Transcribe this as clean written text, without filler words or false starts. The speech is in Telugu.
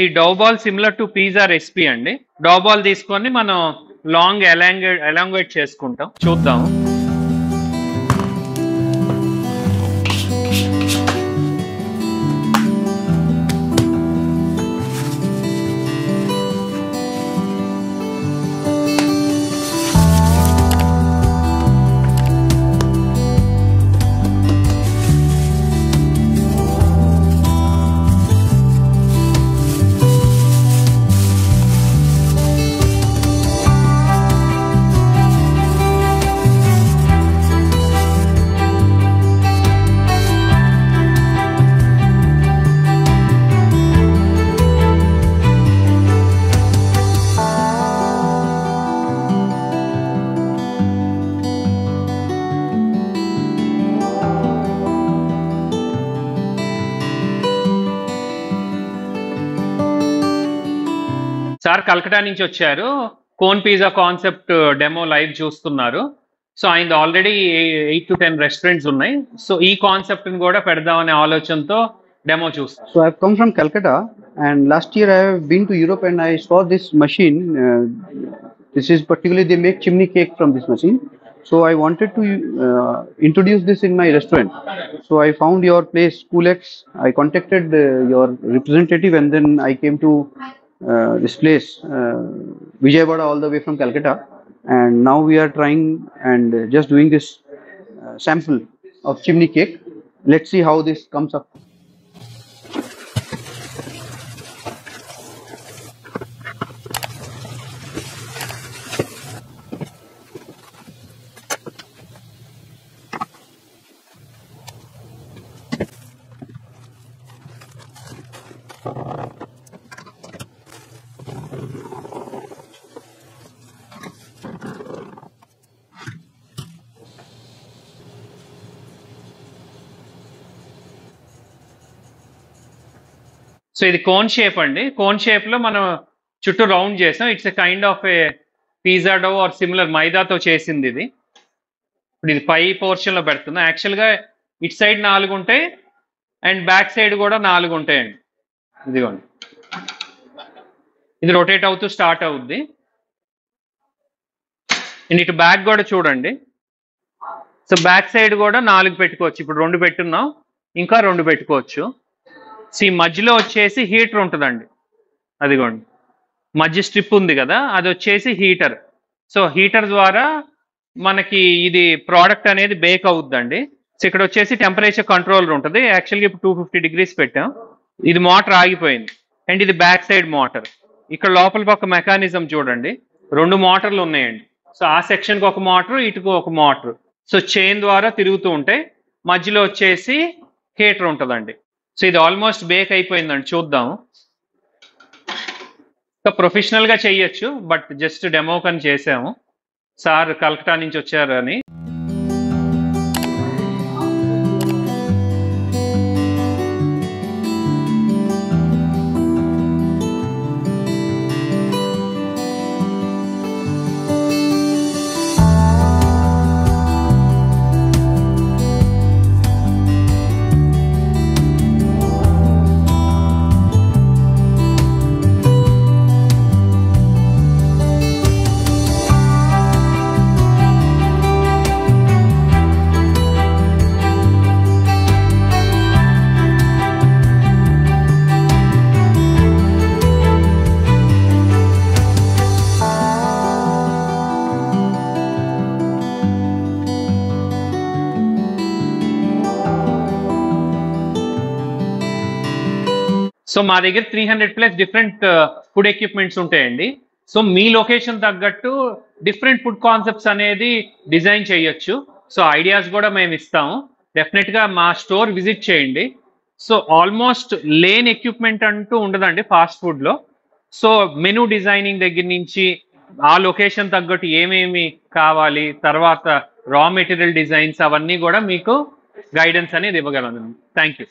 ఈ dough ball similar to pizza recipe అండి. డౌ బాల్ తీసుకొని మనం లాంగ్ ఎలాంగేట్ చేసుకుంటాం. చూద్దాం. సార్ కలకటా నుంచి వచ్చారు. Cone pizza concept demo live చూస్తున్నారు. సో ఆయన ఆల్రెడీ 8 to 10 రెస్టారెంట్స్ ఉన్నాయి. సో ఈ కాన్సెప్ట్ ని కూడా పెడదామనే ఆలోచనతో డెమో చూస్తాం. So I've come from Calcutta, and last year I have been to Europe and I saw this machine. This is particularly they make chimney cake from this machine. So I wanted to introduce this in my restaurant. So I found your place, Coolex. I contacted your representative, and then I came to this place, Vijayawada, all the way from Calcutta, and now we are trying and just doing this sample of chimney cake. Let's see how this comes up. So ఇది కోన్ షేప్ అండి. కోన్ షేప్ లో మనం చుట్టూ రౌండ్ చేసాం. It's a kind of a pizza dough or similar మైదాతో చేసింది ఇది. ఇప్పుడు ఇది పై పోర్షన్ లో పెడుతున్నాం. యాక్చువల్గా ఇటు సైడ్ 4 ఉంటాయి అండ్ బ్యాక్ సైడ్ కూడా 4 ఉంటాయండి. ఇదిగోండి, ఇది రొటేట్ అవుతూ స్టార్ట్ అవుద్ది. అండ్ ఇటు బ్యాక్ కూడా చూడండి. సో బ్యాక్ సైడ్ కూడా 4 పెట్టుకోవచ్చు. ఇప్పుడు 2 పెట్టున్నాం, ఇంకా 2 పెట్టుకోవచ్చు. ఈ మధ్యలో వచ్చేసి హీటర్ ఉంటుందండి. అదిగోండి, మధ్య స్ట్రిప్ ఉంది కదా, అది వచ్చేసి హీటర్. సో హీటర్ ద్వారా మనకి ఇది ప్రోడక్ట్ అనేది బేక్ అవుద్దండి. సో ఇక్కడ వచ్చేసి టెంపరేచర్ కంట్రోలర్ ఉంటుంది. యాక్చువల్గా ఇప్పుడు 250 degrees పెట్టాం. ఇది మోటార్ ఆగిపోయింది అండ్ ఇది బ్యాక్ సైడ్ మోటార్. ఇక్కడ లోపల పక్క మెకానిజం చూడండి, 2 మోటార్లు ఉన్నాయండి. సో ఆ సెక్షన్కి ఒక మోటార్, ఇటుకు ఒక మోటార్. సో చైన్ ద్వారా తిరుగుతూ ఉంటాయి. మధ్యలో వచ్చేసి హీటర్ ఉంటుందండి. సో ఇది ఆల్మోస్ట్ బేక్ అయిపోయిందండి. చూద్దాం. ఇంకా ప్రొఫెషనల్గా చెయ్యొచ్చు, బట్ జస్ట్ డెమో కని చేసాము. సార్ కలకటా నుంచి వచ్చారు అని. సో మా దగ్గర 300+ డిఫరెంట్ ఫుడ్ ఎక్విప్మెంట్స్ ఉంటాయండి. సో మీ లొకేషన్ తగ్గట్టు డిఫరెంట్ ఫుడ్ కాన్సెప్ట్స్ అనేది డిజైన్ చేయొచ్చు. సో ఐడియాస్ కూడా మేము ఇస్తాము. డెఫినెట్గా మా స్టోర్ విజిట్ చేయండి. సో ఆల్మోస్ట్ లేని ఎక్విప్మెంట్ అంటూ ఉండదండి ఫాస్ట్ ఫుడ్లో. సో మెనూ డిజైనింగ్ దగ్గర నుంచి ఆ లొకేషన్ తగ్గట్టు ఏమేమి కావాలి, తర్వాత రా మెటీరియల్ డిజైన్స్ అవన్నీ కూడా మీకు గైడెన్స్ అనేది ఇవ్వగలను. Thank you.